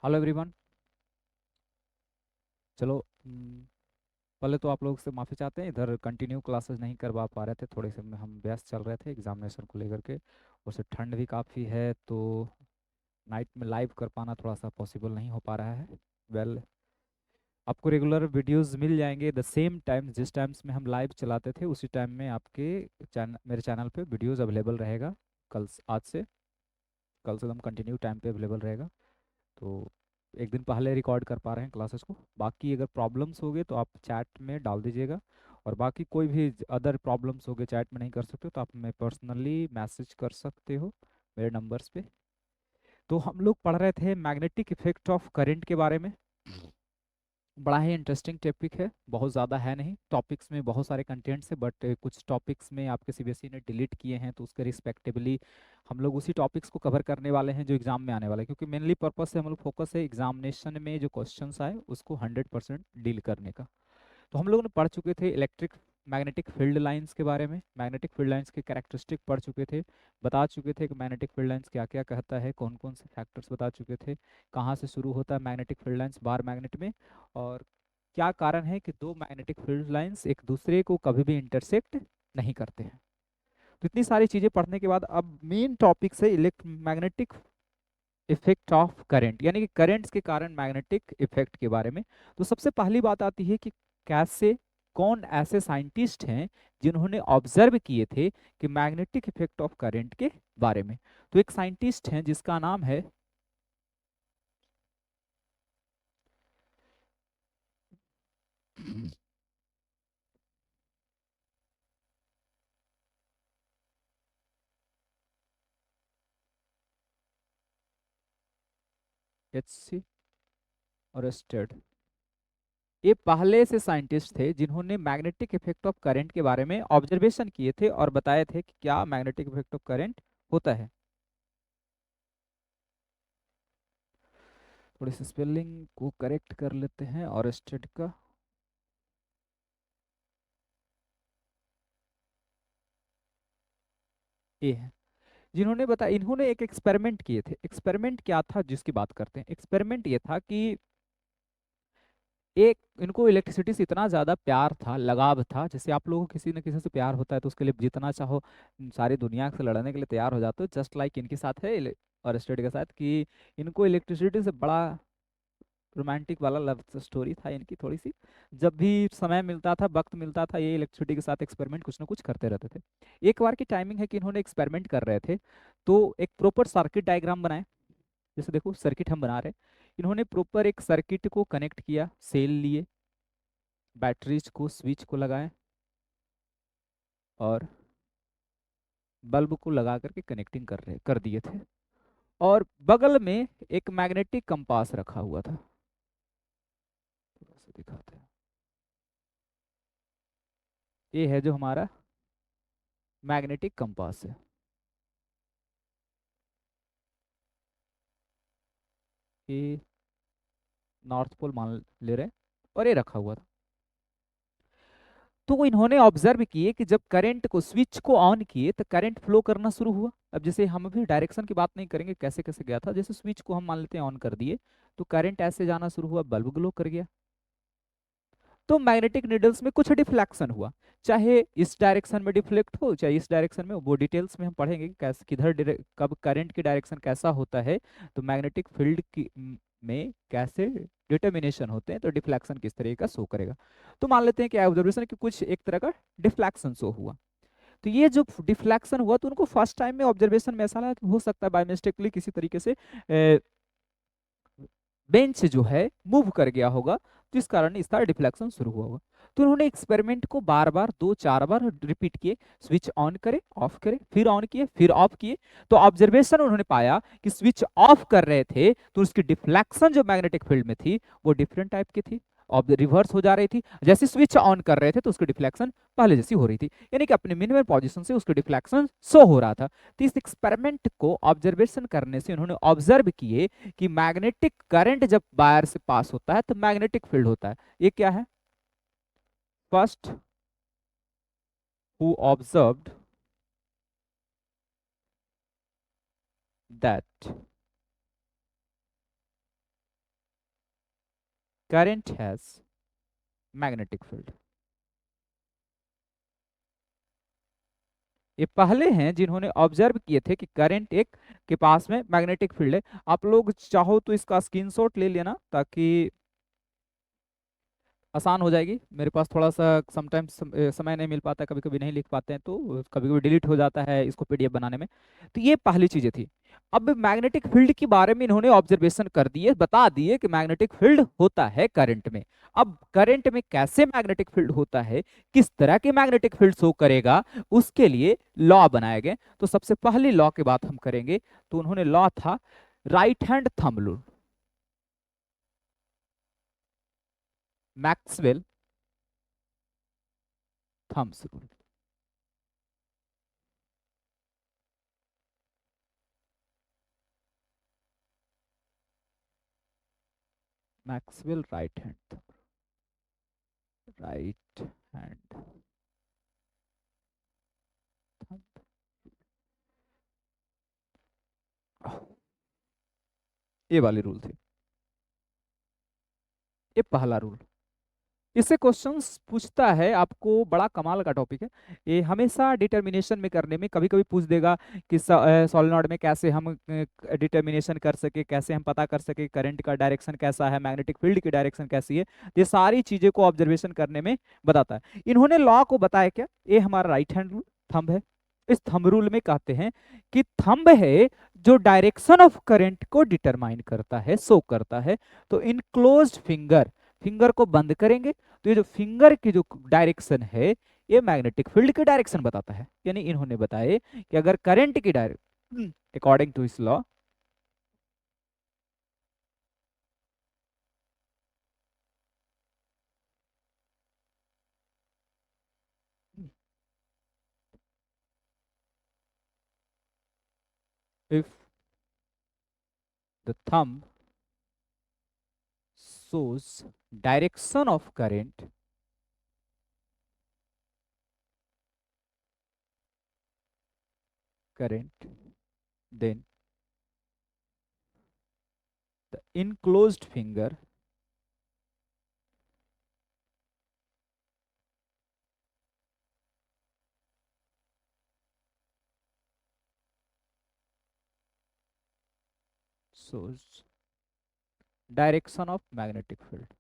Hello everyone. चलो पहले तो आप लोग से माफ़ी चाहते हैं, इधर कंटिन्यू क्लासेस नहीं करवा पा रहे थे, थोड़े से में हम व्यस्त चल रहे थे एग्जामिनेशन को लेकर के। और से ठंड भी काफ़ी है तो नाइट में लाइव कर पाना थोड़ा सा पॉसिबल नहीं हो पा रहा है। वेल, आपको रेगुलर वीडियोस मिल जाएंगे द सेम टाइम, जिस टाइम्स में हम लाइव चलाते थे उसी टाइम में आपके चैनल, मेरे चैनल पे वीडियोस अवेलेबल रहेगा। आज से कल से एकदम कंटिन्यू टाइम पे अवेलेबल रहेगा। तो एक दिन पहले रिकॉर्ड कर पा रहे हैं क्लासेस को। बाकी अगर प्रॉब्लम्स हो गए तो आप चैट में डाल दीजिएगा। और बाकी कोई भी अदर प्रॉब्लम्स हो गए, चैट में नहीं कर सकते हो तो आप हमें पर्सनली मैसेज कर सकते हो मेरे नंबर्स पे। तो हम लोग पढ़ रहे थे मैग्नेटिक इफेक्ट ऑफ करंट के बारे में। बड़ा ही इंटरेस्टिंग टॉपिक है, बहुत ज़्यादा है नहीं, टॉपिक्स में बहुत सारे कंटेंट्स है बट कुछ टॉपिक्स में आपके सीबीएसई ने डिलीट किए हैं तो उसके रिस्पेक्टिवली हम लोग उसी टॉपिक्स को कवर करने वाले हैं जो एग्जाम में आने वाले हैं, क्योंकि मेनली पर्पस से हम लोग फोकस है एग्जामिनेशन में जो क्वेश्चंस आए उसको 100% डील करने का। तो हम लोग ने पढ़ चुके थे इलेक्ट्रिक मैग्नेटिक फील्ड लाइंस के बारे में, मैग्नेटिक फील्ड लाइंस के कैरेक्टरिस्टिक पढ़ चुके थे, बता चुके थे कि मैग्नेटिक फील्ड लाइंस क्या क्या कहता है, कौन कौन से फैक्टर्स बता चुके थे, कहाँ से शुरू होता है magnetic field lines bar magnet में, और क्या कारण है कि दो मैग्नेटिक फील्ड लाइंस एक दूसरे को कभी भी इंटरसेक्ट नहीं करते हैं। तो इतनी सारी चीज़ें पढ़ने के बाद अब मेन टॉपिक से elect magnetic effect of current, यानी कि करंट्स के कारण मैग्नेटिक इफेक्ट के बारे में। तो सबसे पहली बात आती है कि कैसे, कौन ऐसे साइंटिस्ट हैं जिन्होंने ऑब्जर्व किए थे कि मैग्नेटिक इफेक्ट ऑफ करंट के बारे में। तो एक साइंटिस्ट हैं जिसका नाम है एच.सी. ओरस्टेड। ये पहले से साइंटिस्ट थे जिन्होंने मैग्नेटिक इफेक्ट ऑफ करंट के बारे में ऑब्जर्वेशन किए थे और बताए थे कि क्या मैग्नेटिक इफेक्ट ऑफ करंट होता है। थोड़ी सी स्पेलिंग को करेक्ट कर लेते हैं ओरस्टेड का। ए है जिन्होंने बताया, इन्होंने एक एक्सपेरिमेंट किए थे। एक्सपेरिमेंट क्या था जिसकी बात करते हैं, एक्सपेरिमेंट ये था कि एक, इनको इलेक्ट्रिसिटी से इतना ज़्यादा प्यार था, लगाव था, जैसे आप लोगों को किसी न किसी से प्यार होता है तो उसके लिए जितना चाहो सारी दुनिया से लड़ने के लिए तैयार हो जाते हो, जस्ट लाइक इनके साथ है और स्टेट के साथ कि इनको इलेक्ट्रिसिटी से बड़ा रोमांटिक वाला लव स्टोरी था इनकी थोड़ी सी। जब भी समय मिलता था, वक्त मिलता था, ये इलेक्ट्रिसिटी के साथ एक्सपेरिमेंट कुछ ना कुछ करते रहते थे। एक बार की टाइमिंग है कि इन्होंने एक्सपेरिमेंट कर रहे थे तो एक प्रॉपर सर्किट डायग्राम बनाए। जैसे देखो सर्किट हम बना रहे हैं, इन्होंने प्रॉपर एक सर्किट को कनेक्ट किया, सेल लिए, बैटरीज को, स्विच को लगाए और बल्ब को लगा करके कनेक्टिंग कर दिए थे। और बगल में एक मैग्नेटिक कंपास रखा हुआ था। थोड़ा सा दिखाते हैं, ये है जो हमारा मैग्नेटिक कंपास है। ये नॉर्थ पोल मान ले रहे हैं और ये रखा हुआ था। तो इन्होंने ऑब्जर्व किए कि जब करंट को, स्विच को ऑन किए तो करंट फ्लो करना शुरू हुआ। अब जैसे हम अभी डायरेक्शन की बात नहीं करेंगे कैसे कैसे गया था, जैसे स्विच को हम मान लेते हैं ऑन कर दिए तो करंट ऐसे जाना शुरू हुआ, बल्ब ग्लो कर गया। तो मैग्नेटिक नीडल्स में कुछ डिफ्लेक्शन हुआ, चाहे इस डायरेक्शन में डिफ्लेक्ट हो चाहे इस डायरेक्शन में, वो डिटेल्स में हम पढ़ेंगे कि कैसे, किधर कब करंट की डायरेक्शन कैसा होता है, तो मैग्नेटिक फील्ड की में कैसे डिटर्मिनेशन होते हैं, तो डिफ्लेक्शन किस तरीके का शो करेगा। तो मान लेते हैं कि ऑब्जर्वेशन कि कुछ एक तरह का डिफ्लेक्शन शो हुआ। तो ये जो डिफ्लेक्शन हुआ तो उनको फर्स्ट टाइम में ऑब्जर्वेशन में ऐसा लगा कि हो सकता है बाय मिस्टेकली किसी तरीके से बेंच जो है मूव कर गया होगा, जिस कारण इसका डिफ्लेक्शन शुरू हुआ होगा। तो उन्होंने एक्सपेरिमेंट को बार बार, दो चार बार रिपीट किए, स्विच ऑन करे, ऑफ करे, फिर ऑन किए, फिर ऑफ किए। तो ऑब्जर्वेशन उन्होंने पाया कि स्विच ऑफ कर रहे थे तो उसकी डिफ्लेक्शन जो मैग्नेटिक फील्ड में थी वो डिफरेंट टाइप की थी, अब रिवर्स हो जा रही थी। जैसे स्विच ऑन कर रहे थे तो उसकी डिफ्लेक्शन पहले जैसी हो रही थी, यानी कि अपने मिनिमम पोजीशन से उसकी डिफ्लेक्शन शो हो रहा था। तो इस एक्सपेरिमेंट को ऑब्जर्वेशन करने से उन्होंने ऑब्जर्व किए कि मैग्नेटिक करंट जब वायर से पास होता है तो मैग्नेटिक फील्ड होता है। ये क्या है? First who observed that current has magnetic field. ये पहले हैं जिन्होंने ऑब्जर्व किए थे कि करंट एक के पास में मैग्नेटिक फील्ड है। आप लोग चाहो तो इसका स्क्रीनशॉट ले लेना ताकि आसान हो जाएगी। मेरे पास थोड़ा सा समटाइम्स समय नहीं मिल पाता, कभी कभी नहीं लिख पाते हैं, तो कभी कभी डिलीट हो जाता है इसको पीडीएफ बनाने में। तो ये पहली चीजें थी। अब मैग्नेटिक फील्ड के बारे में इन्होंने ऑब्जर्वेशन कर दिए, बता दिए कि मैग्नेटिक फील्ड होता है करंट में। अब करंट में कैसे मैग्नेटिक फील्ड होता है, किस तरह के मैग्नेटिक फील्ड शो करेगा, उसके लिए लॉ बनाए गए। तो सबसे पहले लॉ की बात हम करेंगे, तो उन्होंने लॉ था right hand thumb rule. Maxwell thumbs rule. Maxwell right hand, right hand thumb. ये वाली रूल थी, ये पहला रूल। इससे क्वेश्चंस पूछता है आपको, बड़ा कमाल का टॉपिक है ये। हमेशा डिटर्मिनेशन में करने में कभी कभी पूछ देगा कि सोलेनॉइड में कैसे हम डिटर्मिनेशन कर सके, कैसे हम पता कर सके करंट का डायरेक्शन कैसा है, मैग्नेटिक फील्ड की डायरेक्शन कैसी है। ये सारी चीजें को ऑब्जर्वेशन करने में बताता है। इन्होंने लॉ को बताया क्या, ये हमारा राइट हैंड रूल थंब है। इस थंब रूल में कहते हैं कि थंब है जो डायरेक्शन ऑफ करंट को डिटरमाइन करता है, शो करता है। तो इन क्लोज्ड फिंगर, फिंगर को बंद करेंगे तो ये जो फिंगर की जो डायरेक्शन है, ये मैग्नेटिक फील्ड की डायरेक्शन बताता है। यानी इन्होंने बताया कि अगर करंट की डायरेक्शन अकॉर्डिंग टू इस law, if the thumb shows direction of current, then the enclosed finger shows direction of magnetic field।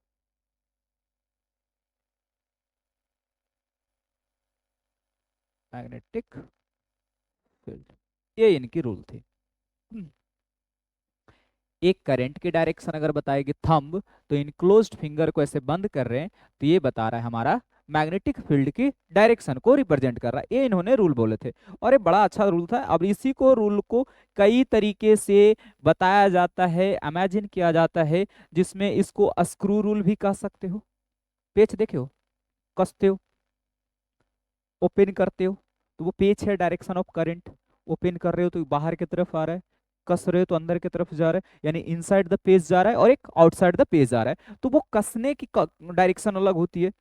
Magnetic field, ये इनकी रूल थी। एक करंट की डायरेक्शन अगर बताएगी थंब, तो इनक्लोज्ड फिंगर को ऐसे बंद कर रहे हैं, तो ये बता रहा है हमारा मैग्नेटिक फील्ड की डायरेक्शन को रिप्रेजेंट कर रहा है। ये इन्होंने रूल बोले थे और ये बड़ा अच्छा रूल था। अब इसी को रूल को कई तरीके से बताया जाता है, इमेजिन किया जाता है, जिसमें इसको स्क्रू रूल भी कह सकते हो। पेच देखे हो, कसते हो, ओपन करते हो, तो वो पेच है डायरेक्शन ऑफ करंट। ओपन कर रहे हो तो बाहर की तरफ आ रहा है, कस रहे हो तो अंदर की तरफ जा रहा है, यानी इनसाइड द पेज जा रहा है और एक आउटसाइड द पेज आ रहा है। तो वो कसने की डायरेक्शन अलग होती है,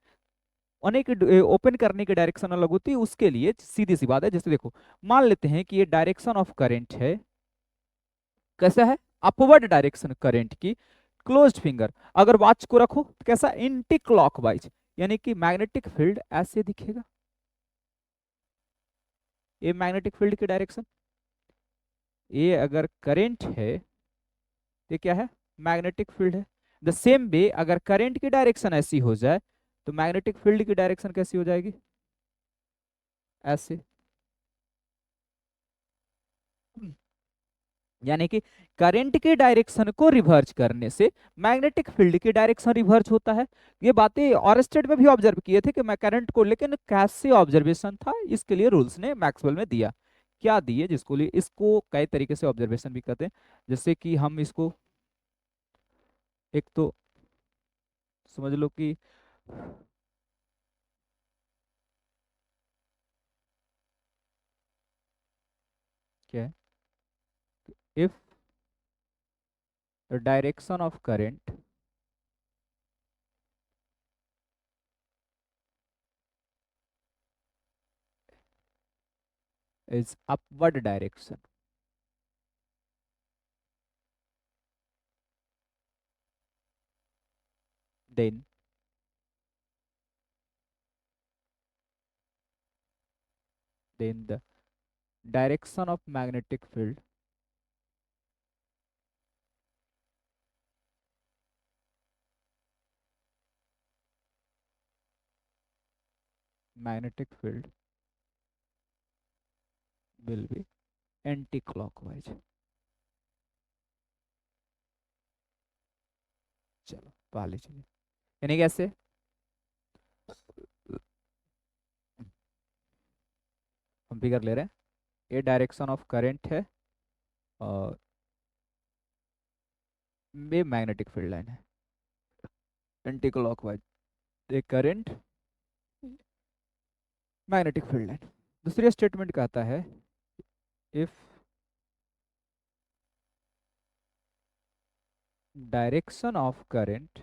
अनेक ओपन करने की डायरेक्शन अलग होती है। उसके लिए सीधी सी बात है, जैसे देखो मान लेते हैं कि ये डायरेक्शन ऑफ करंट है, कैसा है, अपवर्ड डायरेक्शन करंट की। क्लोज्ड फिंगर अगर वॉच को रखो तो कैसा, एंटी क्लॉकवाइज, यानी कि मैग्नेटिक फील्ड ऐसे दिखेगा। ये मैग्नेटिक फील्ड की डायरेक्शन, ये अगर करंट है, ये क्या है, मैग्नेटिक फील्ड है। द सेम वे अगर करंट की डायरेक्शन ऐसी हो जाए, तो मैग्नेटिक फील्ड की डायरेक्शन कैसी हो जाएगी, ऐसे। यानी कि करंट के डायरेक्शन को रिवर्स करने से मैग्नेटिक फील्ड की डायरेक्शन रिवर्स होता है। ये बातें और स्टेट में भी ऑब्जर्व किए थे कि मैं करंट को, लेकिन कैसे ऑब्जर्वेशन था, इसके लिए रूल्स ने मैक्सवेल में दिया। क्या दिए, जिसको लिए इसको कई तरीके से ऑब्जर्वेशन भी करते हैं। जैसे कि हम इसको एक तो समझ लो कि क्या है, if the direction of current is upward direction, then the direction of magnetic field will be anti-clockwise. चलो पहले चलिए, यानी कैसे, हम फिगर ले रहे हैं, ये डायरेक्शन ऑफ करंट है और ये मैग्नेटिक फील्ड लाइन है एंटी क्लॉकवाइज, ये करंट मैग्नेटिक फील्ड लाइन। दूसरी स्टेटमेंट कहता है if direction of current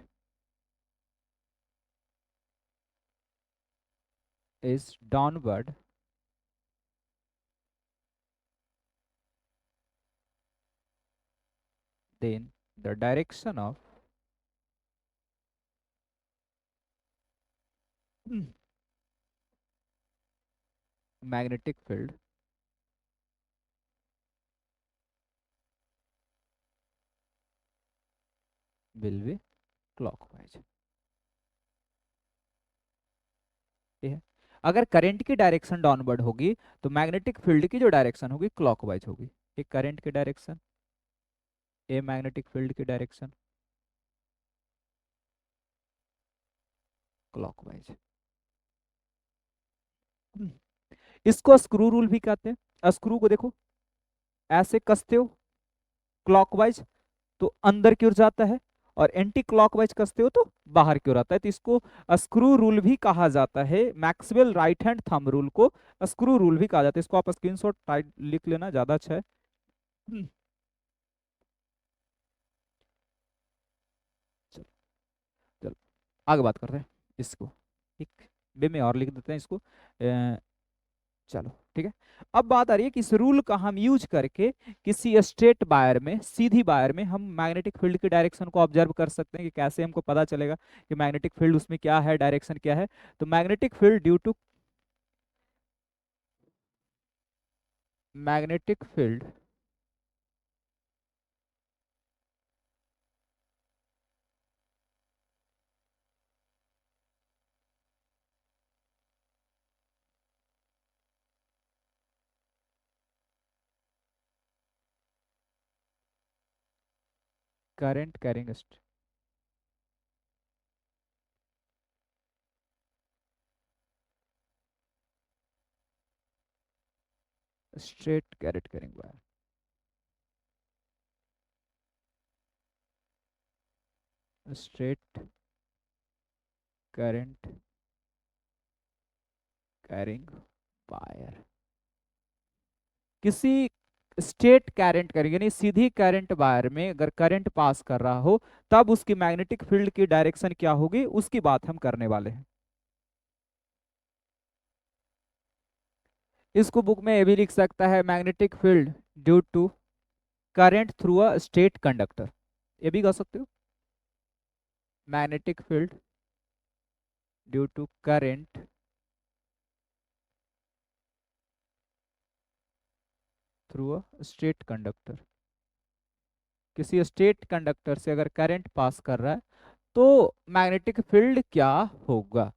is downward, then the direction of magnetic field will be clockwise। ये है, अगर करंट की डायरेक्शन डाउनवर्ड होगी तो मैग्नेटिक फील्ड की जो डायरेक्शन होगी क्लॉकवाइज होगी। ये करंट की डायरेक्शन, ये मैग्नेटिक फील्ड की डायरेक्शन क्लॉकवाइज। इसको स्क्रू रूल भी कहते हैं। स्क्रू को देखो ऐसे कसते हो क्लॉकवाइज तो अंदर की ओर जाता है, और एंटी क्लॉकवाइज कसते हो तो बाहर की ओर आता है। तो इसको स्क्रू रूल भी कहा जाता है। Maxwell right hand thumb rule को स्क्रू रूल भी कहा जाता है। इसको आप स्क्रीनशॉट टाइट लिख लेना, ज्यादा अच्छा है। चलो चलो आगे बात करते हैं इसको, ठीक, बे में और लिख देते हैं इसको। चलो ठीक है। अब बात आ रही है कि इस रूल का हम यूज करके किसी स्ट्रेट वायर में, सीधी वायर में हम मैग्नेटिक फील्ड की डायरेक्शन को ऑब्जर्व कर सकते हैं कि कैसे हमको पता चलेगा कि मैग्नेटिक फील्ड उसमें क्या है, डायरेक्शन क्या है। तो magnetic field due to magnetic field current carrying straight carat carrying wire, straight current carrying wire किसी स्ट्रेट करंट करेंगे, यानी सीधी करंट वायर में अगर करंट पास कर रहा हो तब उसकी मैग्नेटिक फील्ड की डायरेक्शन क्या होगी, उसकी बात हम करने वाले हैं। इसको बुक में ये भी लिख सकता है magnetic field due to current through a straight conductor, ये भी कह सकते हो। Magnetic field due to current through a straight conductor, किसी स्ट्रेट कंडक्टर से अगर करंट पास कर रहा है तो मैग्नेटिक फील्ड क्या होगा।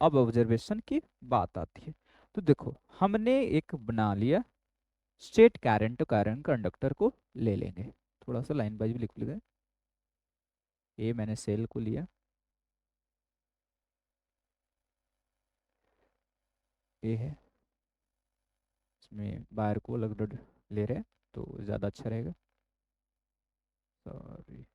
अब ऑब्जर्वेशन की बात आती है। तो देखो हमने एक बना लिया स्ट्रेट करंट, करंट कंडक्टर को ले लेंगे, थोड़ा सा लाइन बाई भी लिख लेते हैं। ये मैंने सेल को लिया, ये है, इसमें वायर को अलग अलग ले रहे हैं तो ज़्यादा अच्छा रहेगा। सॉरी,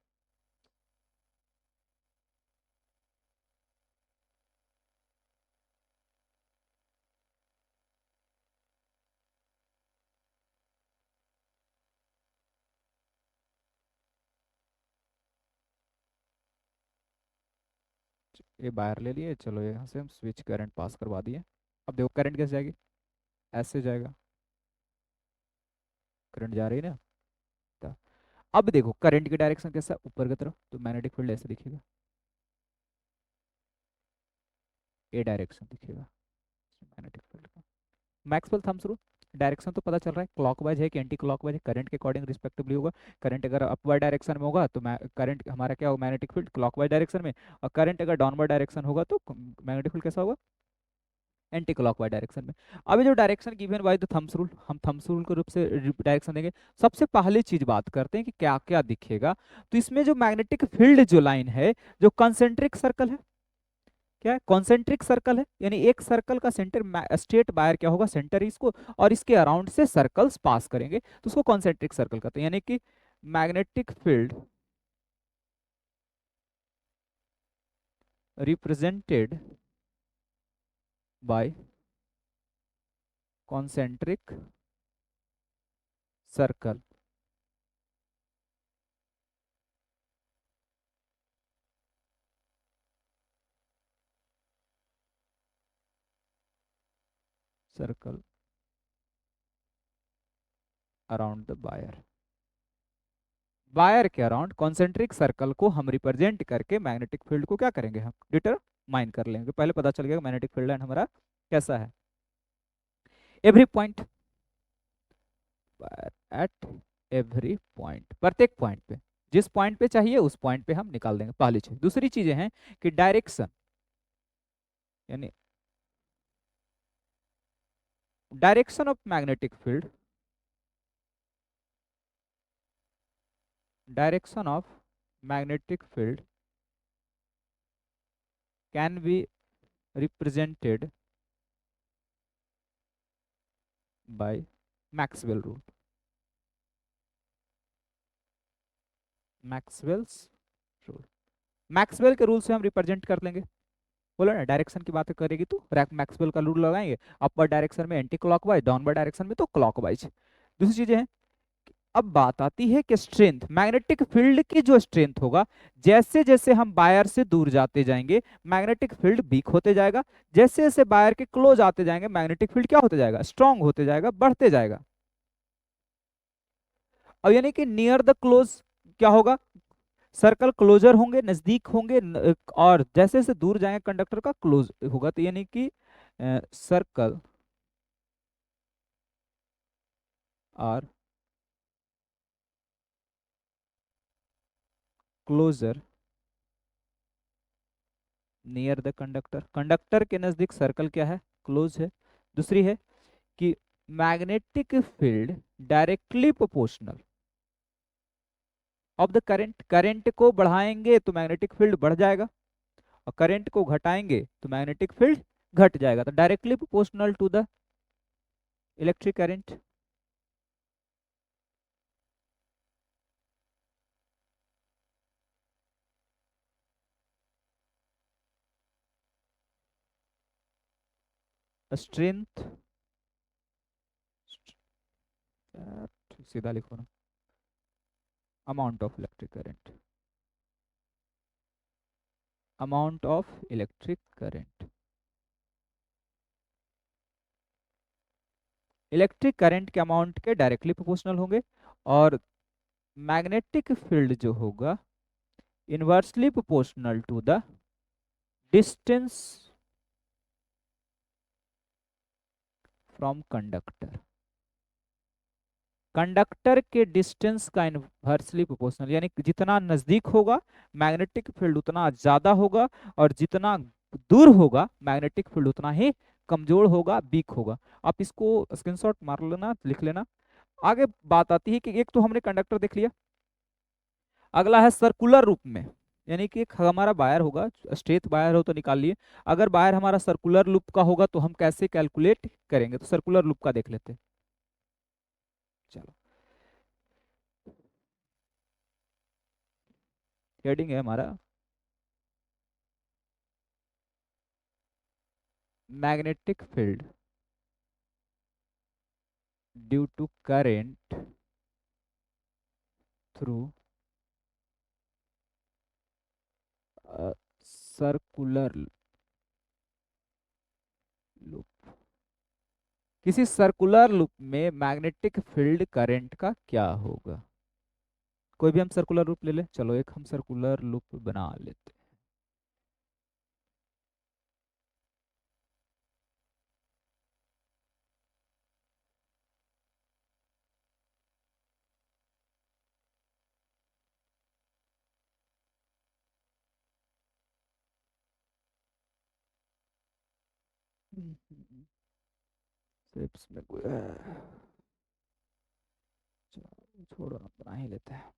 ये वायर ले लिए, चलो यहाँ से हम स्विच करंट पास करवा दिए। अब देखो करंट कैसे जाएगी, ऐसे जाएगा, करंट जा रही है ना। तो अब देखो करंट की डायरेक्शन कैसा, ऊपर की तरफ, तो मैग्नेटिक फील्ड ऐसे दिखेगा। ए डायरेक्शन दिखेगा मैग्नेटिक फील्ड का। मैक्सवेल थम्स रूल, डायरेक्शन तो पता चल रहा है क्लॉकवाइज है कि एंटी क्लॉकवाइज है, करंट के अकॉर्डिंग रिस्पेक्टिवली होगा। करंट अगर अपवर्ड डायरेक्शन में होगा तो करंट हमारा क्या होगा, मैग्नेटिक फील्ड क्लॉकवाइज डायरेक्शन में, और करंट अगर डाउनवर्ड डायरेक्शन होगा तो मैग्नेटिक फील्ड कैसा होगा, एंटी क्लॉकवाइज डायरेक्शन में। अभी जो direction given by the thumbs rule, हम थम्स रूल के रूप से डायरेक्शन देंगे। सबसे पहली चीज बात करते हैं कि क्या क्या दिखेगा। तो इसमें जो मैग्नेटिक फील्ड जो लाइन है, जो कंसेंट्रिक सर्कल है, क्या है, कॉन्सेंट्रिक सर्कल है, यानी एक सर्कल का सेंटर, स्ट्रेट वायर क्या होगा, सेंटर इसको, और इसके अराउंड से सर्कल्स पास करेंगे तो उसको कॉन्सेंट्रिक सर्कल कहते हैं। यानी कि magnetic field represented by concentric circle circle around the wire, wire के अराउंड कॉन्सेंट्रिक सर्कल को हम रिप्रेजेंट करके मैग्नेटिक फील्ड को क्या करेंगे, हम डिटरमाइन कर लेंगे। पहले पता चल गया मैग्नेटिक फील्ड लाइन हमारा कैसा है। Every point, at every point, प्रत्येक पॉइंट पे, जिस पॉइंट पे चाहिए उस पॉइंट पे हम निकाल देंगे, पहली चीज। दूसरी चीजें हैं कि डायरेक्शन, यानी direction of magnetic field, direction of magnetic field can be represented by Maxwell rule, Maxwell's rule. Maxwell के रूल से हम रिप्रेजेंट कर लेंगे। बोला ना डायरेक्शन की बात करेगी तो मैक्सवेल का रूल लगाएंगे, अपर डायरेक्शन में एंटी क्लॉकवाइज, डाउनवर्ड डायरेक्शन में तो क्लॉकवाइज। दूसरी चीजें हैं, अब बात आती है कि स्ट्रेंथ, मैग्नेटिक फील्ड की जो स्ट्रेंथ होगा, जैसे जैसे हम वायर से दूर जाते जाएंगे मैग्नेटिक फील्ड वीक होते जाएगा, जैसे जैसे वायर के क्लोज आते जाएंगे मैग्नेटिक फील्ड क्या होते जाएगा, स्ट्रांग होते जाएगा, बढ़ते जाएगा। अब यानी कि नियर द क्लोज क्या होगा, सर्कल क्लोजर होंगे, नजदीक होंगे, और जैसे जैसे दूर जाएंगे कंडक्टर का क्लोज होगा, तो यानी कि circle are closer near the conductor, conductor के नजदीक सर्कल क्या है, क्लोज है। दूसरी है कि magnetic field directly proportional of the current, current को बढ़ाएंगे तो मैग्नेटिक फील्ड बढ़ जाएगा, और करंट को घटाएंगे तो मैग्नेटिक फील्ड घट जाएगा, तो directly proportional to the electric current. Strength, सीधा लिखो ना, amount of electric current, amount of electric current, electric current के अमाउंट के डायरेक्टली प्रोपोर्शनल होंगे। और मैग्नेटिक फील्ड जो होगा inversely proportional to the distance from conductor, conductor के डिस्टेंस का इनवर्सली प्रोपोर्शनल, यानी कि जितना नजदीक होगा मैग्नेटिक फील्ड उतना ज्यादा होगा, और जितना दूर होगा मैग्नेटिक फील्ड उतना ही कमजोर होगा, वीक होगा। आप इसको स्क्रीनशॉट मार लेना, लिख लेना। आगे बात आती है कि एक तो हमने कंडक्टर देख लिया, अगला है सर्कुलर रूप में, यानी कि एक हमारा वायर होगा, स्ट्रेट वायर हो तो निकाल लिए, अगर वायर हमारा सर्कुलर लूप का होगा तो हम कैसे कैलकुलेट करेंगे, तो सर्कुलर लूप का देख लेते हैं। चलो, हेडिंग है हमारा magnetic field due to current through circular loop, किसी सर्कुलर लूप में मैग्नेटिक फील्ड करंट का क्या होगा। कोई भी हम सर्कुलर लूप ले ले, चलो एक हम सर्कुलर लूप बना लेते हैं। शेप्स में कोई है, चलो छोड़ो ना, बना ही लेते हैं।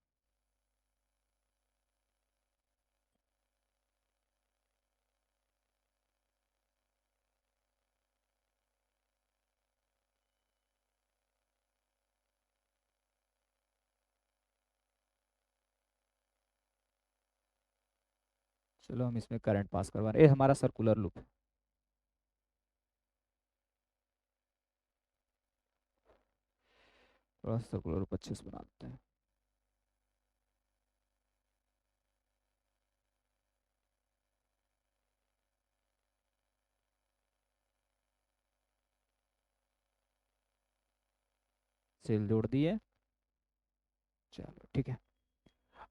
चलो हम इसमें करंट पास करवा रहे हैं, ये हमारा सर्कुलर लूप। थोड़ा सर्कुलर लूप अच्छे से बनाते हैं। सेल जोड़ दिए, चलो ठीक है।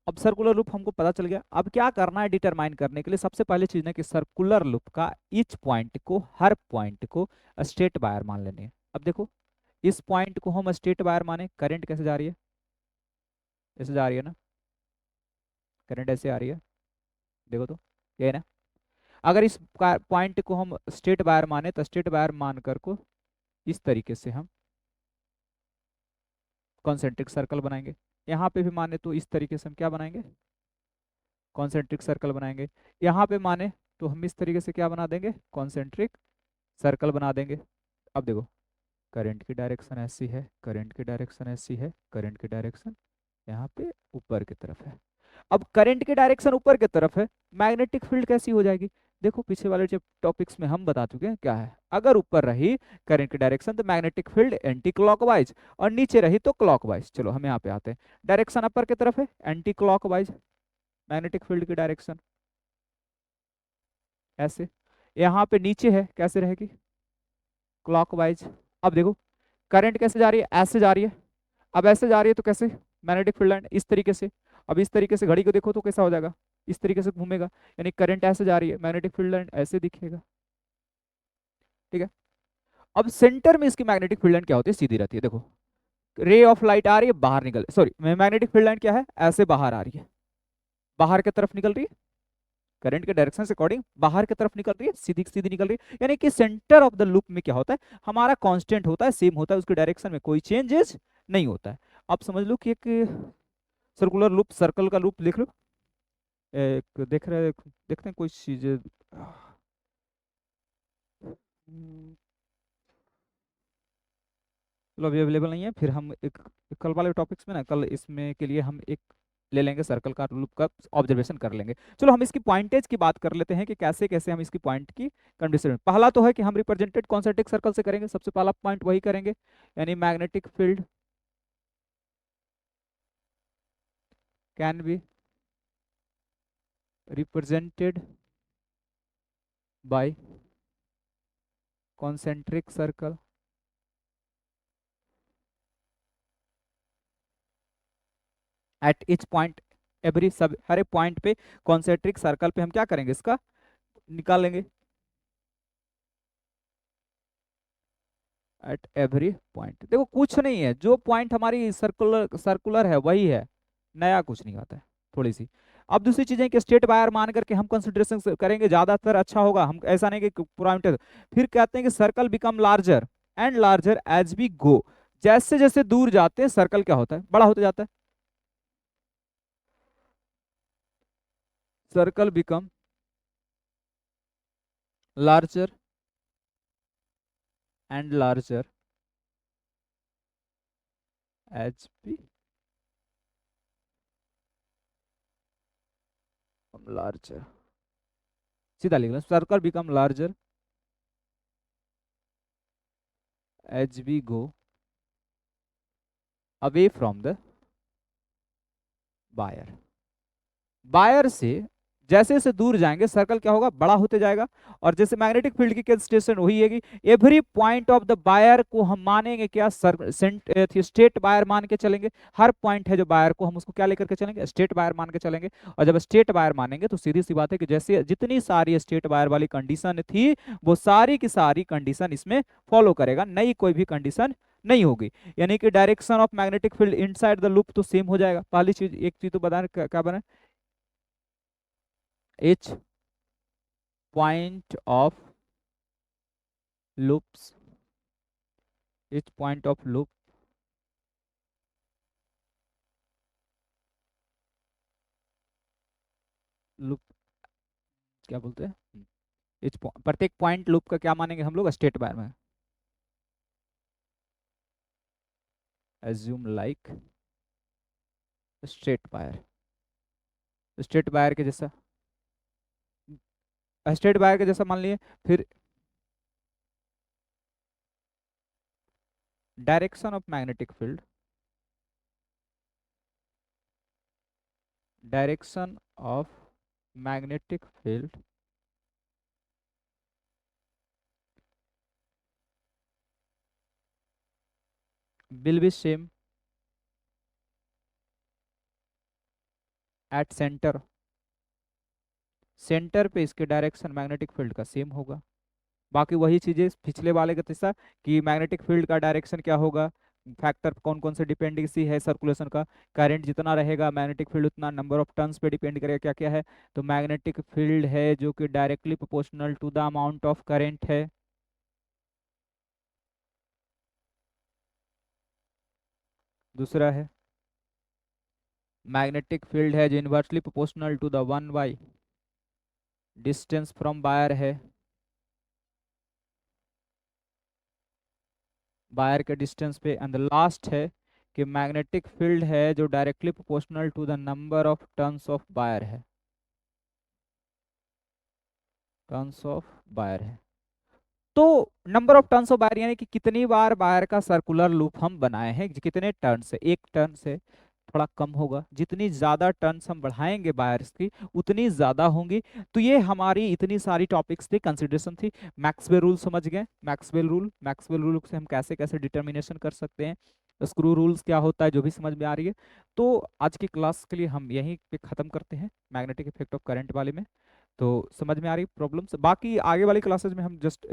अब सर्कुलर लूप हमको पता चल गया। अब क्या करना है डिटरमाइन करने के लिए, सबसे पहले चीज है कि सर्कुलर लूप का ईच पॉइंट को, हर पॉइंट को स्टेट वायर मान लेने हैं। अब देखो, इस पॉइंट को हम स्टेट वायर माने, करंट कैसे जा रही है, ऐसे जा रही है ना, करंट ऐसे आ रही है, देखो तो, ये है ना। अगर इस पॉइंट को हम स्टेट वायर माने तो स्टेट वायर मान कर को इस तरीके से हम कॉन्सेंट्रिक सर्कल बनाएंगे। यहाँ पे भी माने तो इस तरीके से हम क्या बनाएंगे, कॉन्सेंट्रिक सर्कल बनाएंगे। यहाँ पे माने तो हम इस तरीके से क्या बना देंगे, कॉन्सेंट्रिक सर्कल बना देंगे। अब देखो, करंट की डायरेक्शन ऐसी है, करंट की डायरेक्शन ऐसी है, करंट की डायरेक्शन यहाँ पे ऊपर की तरफ है। अब करंट की डायरेक्शन ऊपर की तरफ है, मैग्नेटिक फील्ड कैसी हो जाएगी, देखो पीछे वाले जो टॉपिक्स में हम बता चुके हैं क्या है, अगर ऊपर रही करंट की डायरेक्शन तो मैग्नेटिक फील्ड एंटी क्लॉकवाइज, और नीचे रही तो क्लॉकवाइज। चलो हम यहाँ पे आते हैं, डायरेक्शन अपर की तरफ है, एंटी क्लॉकवाइज मैग्नेटिक फील्ड की डायरेक्शन ऐसे, यहाँ पे नीचे है कैसे रहेगी, क्लॉकवाइज। अब देखो, करंट कैसे जा रही है, ऐसे जा रही है। अब ऐसे जा रही है तो कैसे, मैग्नेटिक फील्ड लाइन इस तरीके से। अब इस तरीके से घड़ी को देखो तो कैसा हो जाएगा, इस तरीके से घूमेगा, यानी करंट ऐसे जा रही है, मैग्नेटिक फील्ड लाइन ऐसे दिखेगा, ठीक है। अब सेंटर में इसकी मैग्नेटिक फील्ड लाइन क्या होती है, सीधी रहती है। देखो, रे ऑफ लाइट आ रही है, बाहर निकल, सॉरी मैग्नेटिक फील्ड लाइन क्या है, ऐसे बाहर आ रही है, बाहर की तरफ निकल रही है, करंट के डायरेक्शन से अकॉर्डिंग बाहर की तरफ निकल रही है, सीधी सीधी निकल रही है। यानी कि सेंटर ऑफ द लूप में क्या होता है, हमारा कांस्टेंट होता है, सेम होता है, उसके डायरेक्शन में कोई चेंजेस नहीं होता है। आप समझ लो कि एक सर्कुलर लूप, सर्कल का लूप लिख लो, एक देख रहे, देखते हैं कोई चीज, चलो अभी अवेलेबल नहीं है, फिर हम एक कल वाले टॉपिक्स में ना, कल इसमें के लिए हम एक ले लेंगे, सर्कल का लूप का ऑब्जर्वेशन कर लेंगे। चलो हम इसकी पॉइंटेज की बात कर लेते हैं कि कैसे कैसे हम इसकी पॉइंट की कंडीशन। पहला तो है कि हम रिप्रेजेंटेड कॉन्सेंट्रिक सर्कल से करेंगे, सबसे पहला पॉइंट वही करेंगे, यानी magnetic field can be represented by concentric circle at each point, every सब हर एक पॉइंट पे कॉन्सेंट्रिक सर्कल पे हम क्या करेंगे, इसका निकालेंगे एट एवरी पॉइंट। देखो कुछ नहीं है, जो पॉइंट हमारी सर्कुलर सर्कुलर है वही है, नया कुछ नहीं आता है, थोड़ी सी। अब दूसरी चीजें कि स्टेट वायर मान करके हम कंसिडरेशन करेंगे, ज्यादातर अच्छा होगा, हम ऐसा नहीं कि पूरा। फिर कहते हैं कि circle become larger and larger as we go, जैसे जैसे दूर जाते हैं सर्कल क्या होता है, बड़ा होते जाता है, circle become larger and larger H P larger, सीधा लिख लो, circle become larger as we go away from the buyer. Buyer से जैसे जैसे दूर जाएंगे सर्कल क्या होगा, बड़ा होते जाएगा। और जैसे मैग्नेटिक फील्ड की कंस्ट्रेशन वही है कि every point of the wire को हम मानेंगे क्या, स्टेट बायर मान के चलेंगे। हर पॉइंट है जो बायर को, हम उसको क्या लेकर के चलेंगे, स्टेट बायर मान के चलेंगे। और जब स्टेट बायर मानेंगे तो सीधी सी बात है कि जैसे जितनी सारी स्टेट बायर वाली कंडीशन थी वो सारी की सारी कंडीशन इसमें फॉलो करेगा, नई कोई भी कंडीशन नहीं होगी। यानी कि direction of magnetic field inside the loop तो सेम हो जाएगा। पहली चीज, एक चीज तो बता, क्या बना, each point of loops, each point of loop, loop क्या बोलते हैं, प्रत्येक पॉइंट लूप का क्या मानेंगे हम लोग, स्टेट बार में, assume like straight wire, straight wire के जैसा, स्टेट बायर के जैसा मान लिए। फिर direction of magnetic field, direction of magnetic field will be same at centre, centre पे इसके डायरेक्शन मैग्नेटिक फील्ड का सेम होगा। बाकी वही चीजें पिछले वाले का जैसा कि मैग्नेटिक फील्ड का डायरेक्शन क्या होगा, फैक्टर कौन कौन से डिपेंडेंसी है सर्कुलेशन का, करंट जितना रहेगा मैग्नेटिक फील्ड उतना, नंबर ऑफ टर्न्स पे डिपेंड करेगा, क्या क्या है। तो मैग्नेटिक फील्ड है जो कि directly proportional to the amount of current है, दूसरा है मैग्नेटिक फील्ड है जो inversely proportional to the 1/, distance from wire है, वायर के डिस्टेंस पे। एंड लास्ट है कि मैग्नेटिक फील्ड है जो directly proportional to the number of turns of wire है, टर्न्स ऑफ वायर है। तो number of turns of wire यानी कि कितनी बार वायर का सर्कुलर लूप हम बनाए हैं, कितने टर्न से, एक टर्न से थोड़ा कम होगा, जितनी ज्यादा टर्न्स हम बढ़ाएंगे वायर्स की उतनी ज्यादा होंगी। तो ये हमारी इतनी सारी टॉपिक्स थी, कंसिडरेशन थी। मैक्सवेल रूल समझ गए, मैक्सवेल रूल, मैक्सवेल रूल से हम कैसे कैसे डिटर्मिनेशन कर सकते हैं, स्क्रू रूल्स क्या होता है, जो भी समझ में आ रही है। तो आज की क्लास के लिए हम यहीं पे ख़त्म करते हैं मैग्नेटिक इफेक्ट ऑफ करंट वाले में। तो समझ में आ रही प्रॉब्लम्स, बाकी आगे वाली क्लासेज में हम जस्ट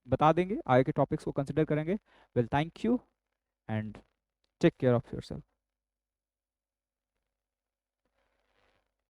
बता देंगे, आगे के टॉपिक्स को कंसिडर करेंगे। Well thank you and take care of yourself.